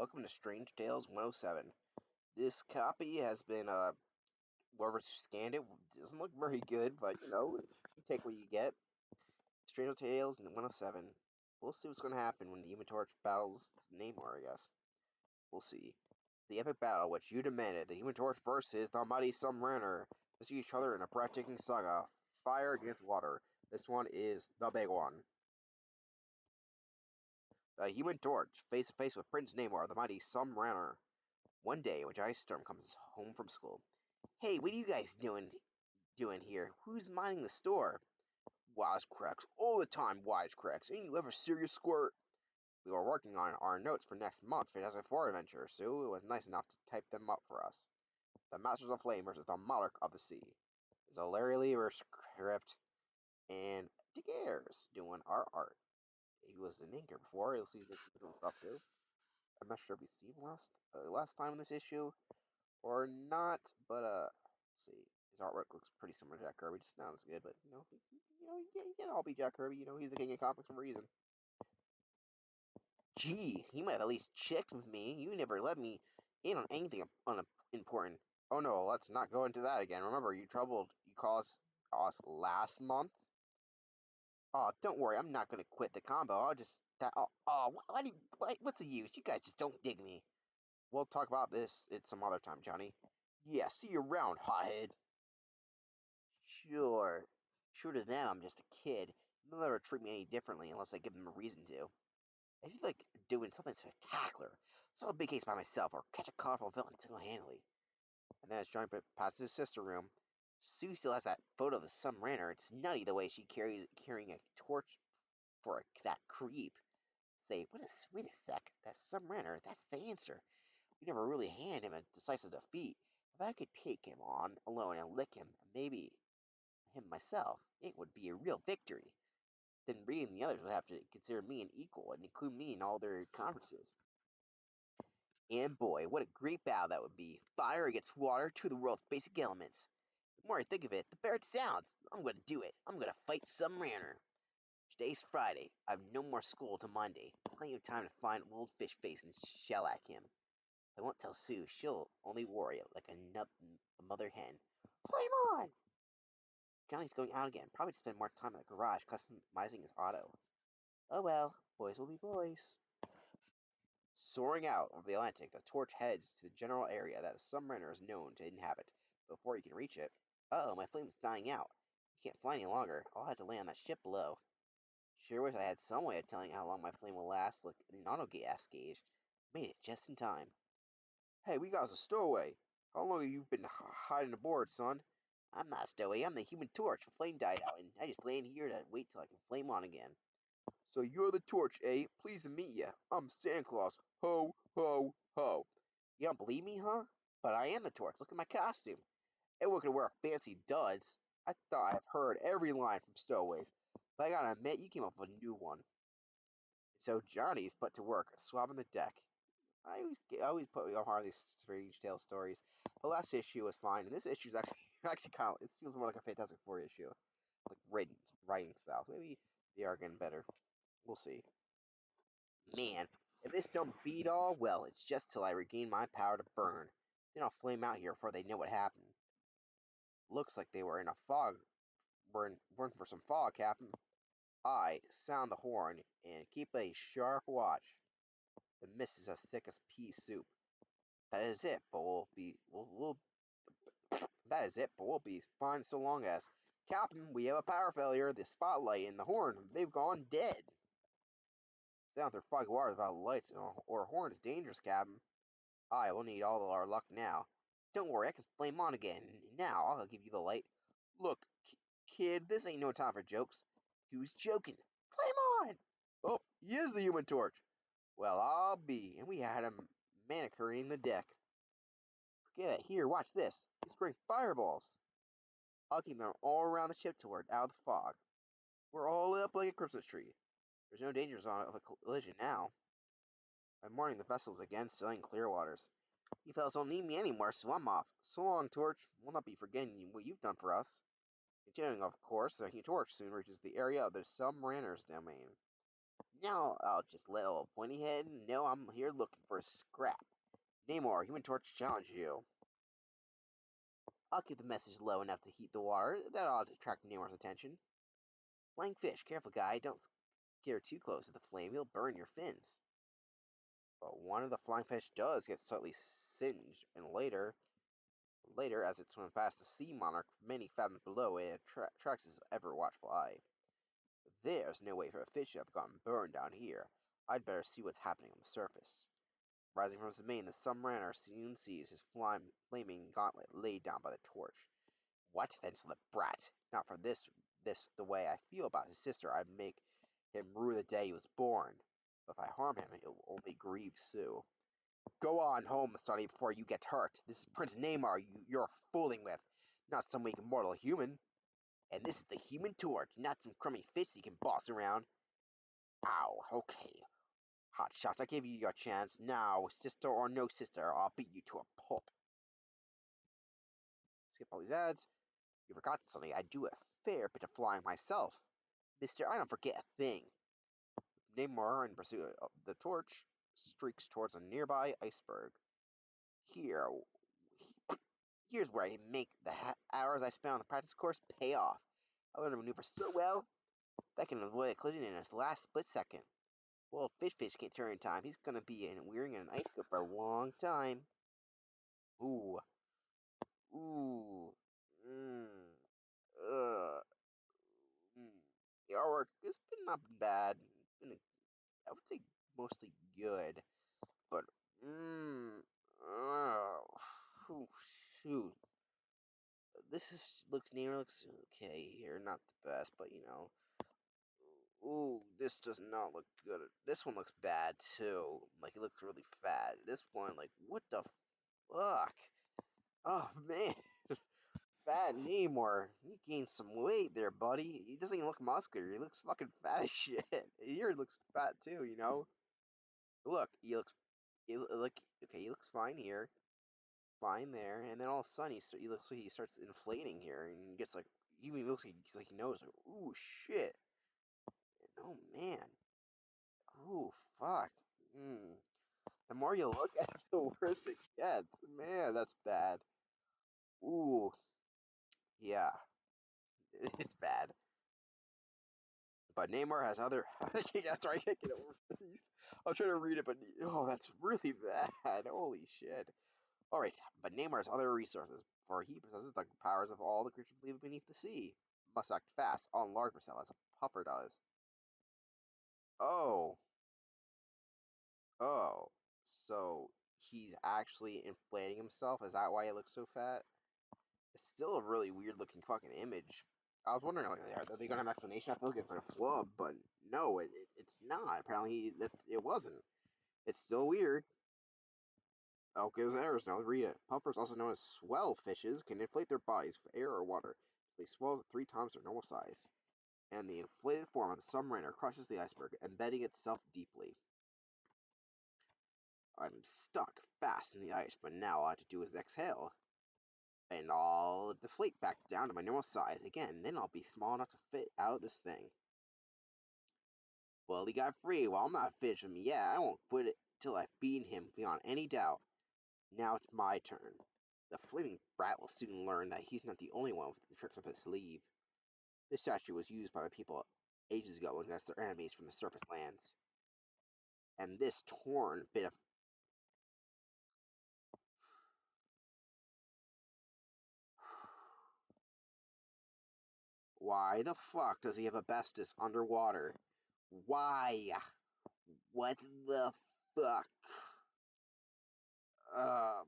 Welcome to Strange Tales 107. This copy has been, whoever scanned it doesn't look very good, but you take what you get. Strange Tales 107. We'll see what's going to happen when the Human Torch battles Namor, I guess. We'll see. The epic battle which you demanded, the Human Torch versus the mighty Submariner, face each other in a breathtaking saga. Fire against water. This one is the big one. The Human Torch, face to face with Prince Namor, the mighty Submariner. One day, when Giant Storm comes home from school. Hey, what are you guys doing here? Who's minding the store? Wisecracks, all the time wisecracks. Ain't you ever serious, Squirt? We were working on our notes for next month's Fantastic Four adventure, Sue was nice enough to type them up for us. The Masters of Flame versus the Monarch of the Sea. There's a Larry Lever script, and Dick Ayers doing our art. He was an inker before. You'll see this doing stuff too. I'm not sure if we've seen last time in this issue or not, but let's see. His artwork looks pretty similar to Jack Kirby, just not as good. But he can't all be Jack Kirby. He's the king of comics for a reason. Gee, you might have at least checked with me. You never let me in on anything important. Oh no, let's not go into that again. Remember, you caused us last month. Oh, don't worry, I'm not gonna quit the combo. I'll just that. What's the use? You guys just don't dig me. We'll talk about this at some other time, Johnny. Yeah, see you around, hothead. Sure. Sure to them, I'm just a kid. They'll never treat me any differently unless I give them a reason to. I feel like doing something spectacular. Solve a big case by myself or catch a colorful villain single-handedly. And then as Johnny passes his sister room, Sue still has that photo of the submariner. It's nutty the way she carrying a torch for that creep. Say, wait a sec. That submariner, that's the answer. We never really handed him a decisive defeat. If I could take him on alone and lick him, maybe him myself, it would be a real victory. Then Reed and the others would have to consider me an equal and include me in all their conferences. And boy, what a great battle that would be. Fire against water, two of the world's basic elements. The more I think of it, the better it sounds. I'm going to do it. I'm going to fight Submariner. Today's Friday. I have no more school till Monday. Plenty of time to find old fish face and shellac him. I won't tell Sue. She'll only worry like a mother hen. Flame on! Johnny's going out again. Probably to spend more time in the garage customizing his auto. Oh well, boys will be boys. Soaring out over the Atlantic, the torch heads to the general area that the submariner is known to inhabit. Before you can reach it, uh-oh, my flame's dying out. You can't fly any longer. I'll have to land on that ship below. Sure wish I had some way of telling how long my flame will last, like an auto gas gauge. Made it just in time. Hey, we got a stowaway. How long have you been hiding aboard, son? I'm not a stowaway. I'm the Human Torch. The flame died out, and I just laying here to wait till I can flame on again. So you're the Torch, eh? Pleased to meet ya. I'm Santa Claus. Ho, ho, ho. You don't believe me, huh? But I am the Torch. Look at my costume. Everyone can wear fancy duds. I thought I've heard every line from Stowaways, but I gotta admit, you came up with a new one. So Johnny's put to work, swabbing the deck. I always put me on hard these strange tale stories. The last issue was fine, and this issue is actually actually kind of it feels more like a Fantastic Four issue, like writing style. Maybe they are getting better. We'll see. Man, if this don't beat all, well, it's just till I regain my power to burn. Then I'll flame out here before they know what happened. Looks like they were in a fog. We're in for some fog, Captain. I sound the horn and keep a sharp watch. The mist is as thick as pea soup. That is it, but we'll be fine so long as Captain. We have a power failure. The spotlight and the horn—they've gone dead. Down through foggy waters without lights or a horn is dangerous, Captain. I will need all of our luck now. Don't worry, I can flame on again. Now I'll give you the light. Look, kid, this ain't no time for jokes. Who's joking? Flame on! Oh, he is the Human Torch. Well, I'll be. And we had him manicuring the deck. Forget it. Here, watch this. He's spraying fireballs. I'll keep them all around the ship till we're out of the fog. We're all lit up like a Christmas tree. There's no danger zone of a collision now. By morning, the vessel's again sailing clear waters. You fellas don't need me anymore, so I'm off. So long, Torch. We'll not be forgetting what you've done for us. Continuing, of course, the Torch soon reaches the area of the submariner's domain. Now I'll just let old pointy head know I'm here looking for a scrap. Namor, Human Torch challenges you. I'll keep the message low enough to heat the water. That ought to attract Namor's attention. Flying fish, careful guy, don't scare too close to the flame, you'll burn your fins. But one of the flying fish does get slightly singed, and later, as it swims past the sea monarch many fathoms below, it attracts his ever watchful eye. There's no way for a fish to have gotten burned down here. I'd better see what's happening on the surface. Rising from his main, the submariner soon sees his flaming gauntlet laid down by the torch. What? Then slip brat! Not for this the way I feel about his sister, I'd make him rue the day he was born. But if I harm him, it will only grieve Sue. Go on home, Sonny, before you get hurt. This is Prince Namor you're fooling with, not some weak mortal human. And this is the Human Torch, not some crummy fish you can boss around. Ow, okay. Hot shot, I gave you your chance. Now, sister or no sister, I'll beat you to a pulp. Skip all these ads. You forgot something. I do a fair bit of flying myself. Mister, I don't forget a thing. Namor, in pursuit of the torch, streaks towards a nearby iceberg. Here, here's where I make the hours I spent on the practice course pay off. I learned to maneuver so well that I can avoid a collision in its last split second. Well, Fish can't turn in time. He's gonna be wearing an ice coat for a long time. Ooh, ooh, mmm, ugh, mmm. The artwork has been not been bad. I would say mostly good, but oh, shoot. This looks okay here, not the best, but you know. Ooh, this does not look good. This one looks bad too. Like it looks really fat. This one, like, what the fuck? Oh man, fat Namor. You gained some weight there, buddy. He doesn't even look muscular. He looks fucking fat as shit. Here he looks fat too. You know. Look, he looks. He look okay. He looks fine here, fine there, and then all of a sudden he looks like he starts inflating here, and he gets like even looks like he knows. Like, ooh shit. Oh man. Ooh fuck. Mm. The more you look at it, the worse it gets. Man, that's bad. Ooh, yeah, it's bad. But Namor has other. That's right, I can't get over these. I'm trying to read it, but oh, that's really bad. Holy shit. Alright, but Namor has other resources, for he possesses the powers of all the creatures living beneath the sea. Must act fast, on large himself, as a puffer does. Oh, oh. So he's actually inflating himself? Is that why he looks so fat? It's still a really weird looking fucking image. I was wondering, like, are they gonna have an explanation? I feel like it's like a flub, but no, it's not. Apparently, it wasn't. It's still weird. Okay, there's errors now. Read it. Puffers, also known as swell fishes, can inflate their bodies with air or water. They swell to 3 times their normal size. And the inflated form of the submariner crushes the iceberg, embedding itself deeply. I'm stuck fast in the ice, but now all I have to do is exhale. And I'll deflate back down to my normal size again. Then I'll be small enough to fit out of this thing. Well, he got free. Well, I'm not finished with him yet. I won't quit it till I've beaten him beyond any doubt. Now it's my turn. The flaming brat will soon learn that he's not the only one with the tricks up his sleeve. This statue was used by the people ages ago against their enemies from the surface lands. And this torn bit of... Why the fuck does he have asbestos underwater? Why? What the fuck? Um,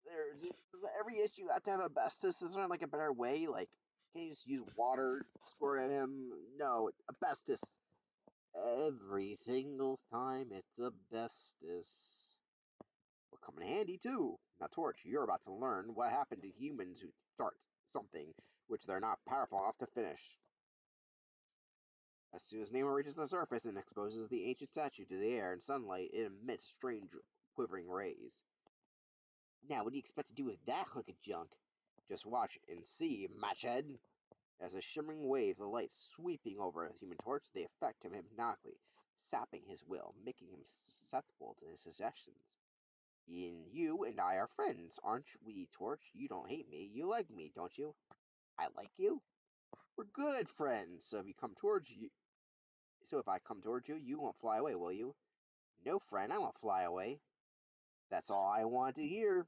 does every issue have to have asbestos? Is there like a better way? Like, can you just use water, squirt at him? No, asbestos. Every single time it's asbestos. Will come in handy too. Now, Torch, you're about to learn what happened to humans who start something which they're not powerful enough to finish. As soon as Namor reaches the surface and exposes the ancient statue to the air and sunlight, it emits strange, quivering rays. Now, what do you expect to do with that hunk of junk? Just watch and see, matchhead. As a shimmering wave of light sweeping over a human torch, they affect him hypnotically, sapping his will, making him susceptible to his suggestions. You and I are friends, aren't we, Torch? You don't hate me. You like me, don't you? I like you. We're good friends. So if I come towards you, you won't fly away, will you? No, friend, I won't fly away. That's all I want to hear.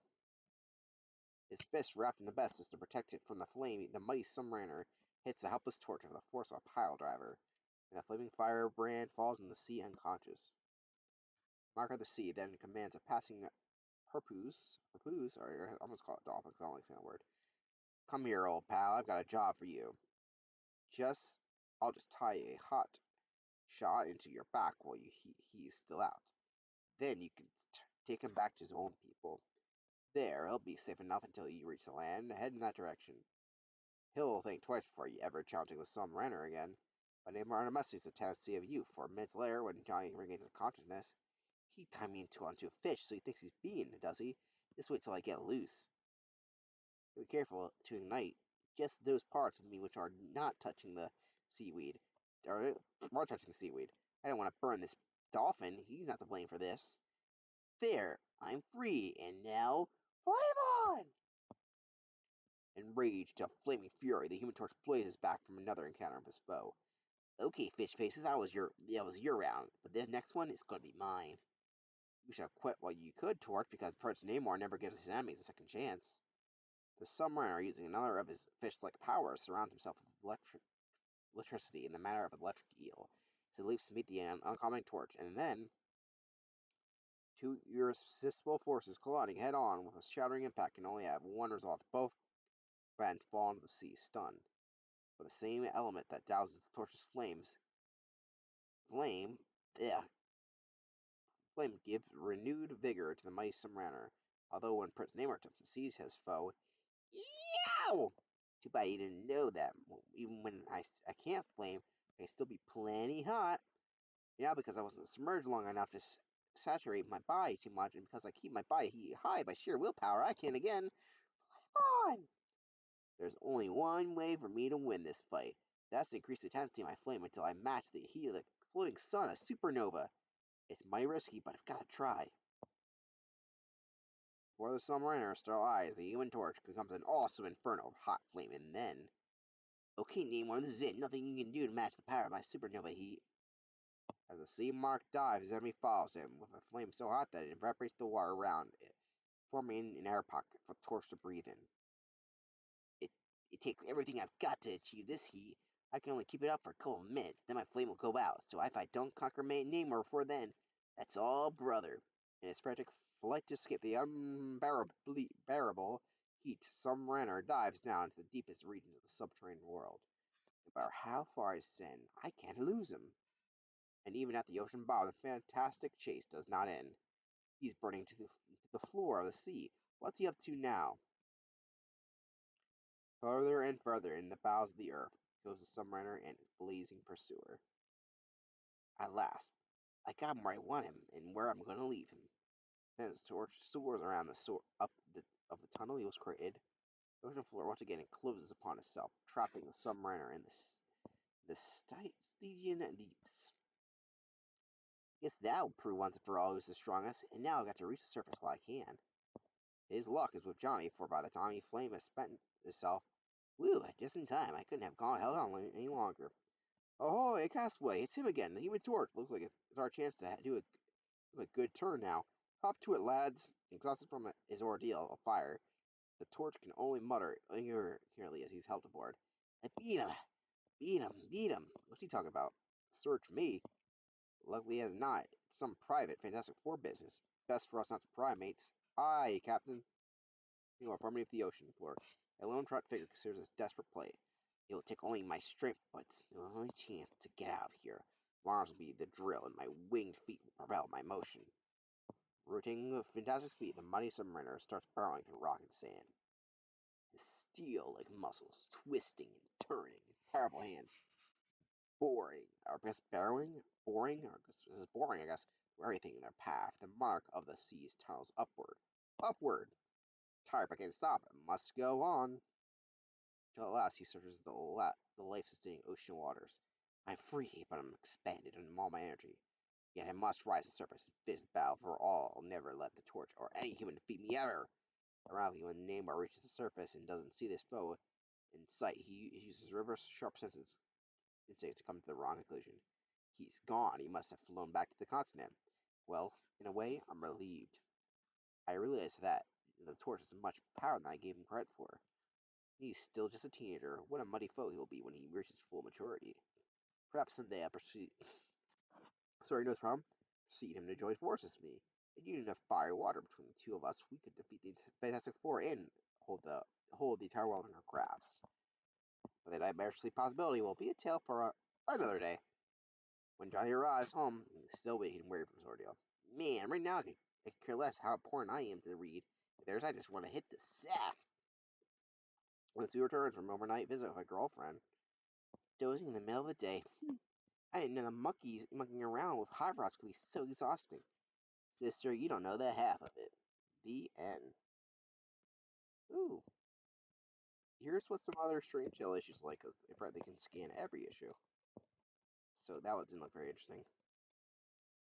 His fist wrapped in asbestos to protect it from the flame, the mighty submariner hits the helpless Torch with the force of a pile driver, and the flaming firebrand falls in the sea unconscious. Mark of the Sea then commands a passing Harpoose, or I almost call it dolphin because I don't like saying that word. Come here, old pal, I've got a job for you. Just, I'll just tie a hot shot into your back while he's still out. Then you can take him back to his own people. There, he'll be safe enough until you reach the land. Head in that direction. He'll think twice before you ever challenging the submariner again. But Namor message the tendency of you. 4 minutes later, when Johnny regains consciousness, he tied me onto a fish, so he thinks he's being, does he? Just wait till I get loose. Be careful to ignite just those parts of me which are not touching the seaweed. Or are touching the seaweed. I don't want to burn this dolphin. He's not to blame for this. There, I'm free, and now, flame on! Enraged to flaming fury, the Human Torch blazes back from another encounter with his foe. Okay, fish faces, that was your round, but this next one is going to be mine. You should have quit while you could, Torch, because Prince Namor never gives his enemies a second chance. The submariner, using another of his fish-like powers, surrounds himself with electricity in the manner of an electric eel. So he leaps to meet the oncoming Torch, and then two irresistible forces colliding head-on with a shattering impact can only have one result. Both friends fall into the sea, stunned. For the same element that douses the Torch's flame, yeah, flame gives renewed vigor to the mighty submariner. Although when Prince Namor attempts to seize his foe, yow! Too bad you didn't know that. Even when I can't flame, I can still be plenty hot. Yeah, because I wasn't submerged long enough to saturate my body too much, and because I keep my body heat high by sheer willpower, I can again. On! There's only one way for me to win this fight. That's to increase the intensity of my flame until I match the heat of the floating sun, a supernova. It's mighty risky, but I've got to try. Before the submariner still eyes, the Human Torch becomes an awesome inferno of hot flame, and then... Okay, Namor, this is it. Nothing you can do to match the power of my supernova heat. As the sea mark dives, his enemy follows him, with a flame so hot that it evaporates the water around it, forming an air pocket for the Torch to breathe in. It takes everything I've got to achieve this heat. I can only keep it up for a couple of minutes, then my flame will go out. So if I don't conquer Namor before then, that's all brother. In his frantic flight to escape the unbearable heat, submariner dives down into the deepest regions of the subterranean world. No matter how far I descend, I can't lose him. And even at the ocean bottom, the fantastic chase does not end. He's burning to the floor of the sea. What's he up to now? Further and further in the bowels of the earth goes the submariner and his blazing pursuer. At last, I got him where I want him and where I'm going to leave him. Then his torch soars around of the tunnel he was created. The ocean floor once again encloses upon itself, trapping the submariner in the Stygian deeps. Guess that'll prove once and for all who's the strongest, and now I've got to reach the surface while I can. His luck is with Johnny, for by the time his flame has spent itself, whew, just in time, I couldn't have held on any longer. Ahoy, castaway, it's him again, the Human Torch. Looks like it's our chance to do a good turn now. Hop to it, lads. Exhausted from his ordeal of fire, the Torch can only mutter irregularly as he's helped aboard. I beat him. What's he talking about? Search me. Luckily as not, it's some private Fantastic Four business. Best for us not to pry, mates. Aye, Captain. You are far beneath the ocean floor. A lone trot figure considers this desperate play. It will take only my strength, but it's the only chance to get out of here. My arms will be the drill, and my winged feet will propel my motion. Rooting with fantastic speed, the mighty submariner starts burrowing through rock and sand. His steel-like muscles twisting and turning, his powerful hands boring, or I guess barrowing, boring, or this is boring, I guess, through everything in their path. The monarch of the seas tunnels upward. Upward! Tired but can't stop, it must go on. Till at last he searches the life-sustaining ocean waters. I'm free, but I'm expanded in all my energy. Yet I must rise to the surface and finish the battle for all. I'll never let the torch or any human defeat me ever. Ironically, when Namor reaches the surface and doesn't see this foe in sight, he uses reverse sharp instincts to come to the wrong conclusion. He's gone. He must have flown back to the continent. Well, in a way, I'm relieved. I realize that the torch has much power than I gave him credit for. He's still just a teenager. What a mighty foe he'll be when he reaches full maturity. Perhaps someday I'll persuade. Sorry, no problem. Persuade him to join forces with me. And you enough fire and water between the two of us, we could defeat the Fantastic Four and hold the entire world in our grasp. But the nightmare sleep possibility will be a tale for another day. When Johnny arrives home, he's still waiting and wary for his ordeal. Man, right now I could care less how important I am to read. If there's, I just want to hit the sack. Once he returns from an overnight visit with my girlfriend, dozing in the middle of the day, I didn't know the monkeys monkeying around with hive rods could be so exhausting. Sister, you don't know the half of it. The end. Ooh, here's what some other strange jail issues like, because they can scan every issue. So that one didn't look very interesting.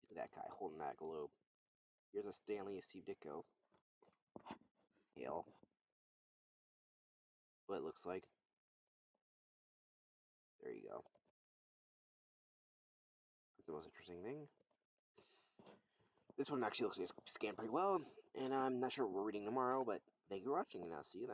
Look at that guy holding that globe. Here's a Stanley and Steve Ditko. Hail. What it looks like. There you go. That's the most interesting thing. This one actually looks like it's scanned pretty well, and I'm not sure what we're reading tomorrow, but thank you for watching, and I'll see you then.